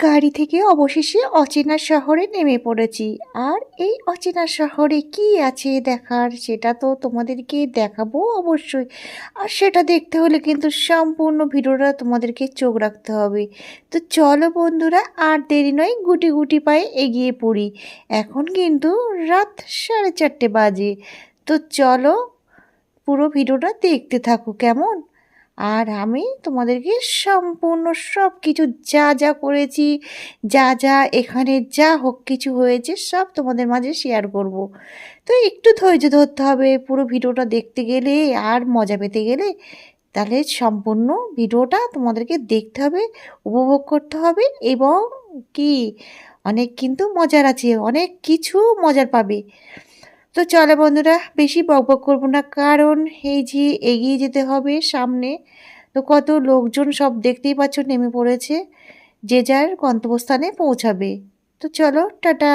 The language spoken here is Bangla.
গাড়ি থেকে অবশেষে অচেনা শহরে নেমে পড়েছি। আর এই অচেনা শহরে কি আছে দেখার সেটা তো তোমাদেরকে দেখাবো অবশ্যই। আর সেটা দেখতে হলে কিন্তু সম্পূর্ণ ভিডিওটা তোমাদেরকে চোখ রাখতে হবে। তো চলো বন্ধুরা, আর দেরি নয়, গুটি গুটি পায়ে এগিয়ে পড়ি। এখন কিন্তু রাত 4:30 বাজে। তো চলো, পুরো ভিডিওটা দেখতে থাকো কেমন। আর আমি তোমাদেরকে সম্পূর্ণ সব কিছু যা যা করেছি, যা যা এখানে যা হোক কিছু হয়েছে সব তোমাদের মাঝে শেয়ার করব। তো একটু ধৈর্য ধরতে হবে পুরো ভিডিওটা দেখতে গেলে আর মজা পেতে গেলে। তাহলে সম্পূর্ণ ভিডিওটা তোমাদেরকে দেখতে হবে, উপভোগ করতে হবে, এবং কি অনেক কিন্তু মজার আছে, অনেক কিছু মজার পাবে। তো চলো বন্ধুরা, বেশি বকবক করবো না, কারণ এই যে এগিয়ে যেতে হবে সামনে। তো কত লোকজন সব দেখতেই পাচ্ছ নেমে পড়েছে, যে যার গন্তব্যস্থানে পৌঁছাবে। তো চলো, টাটা।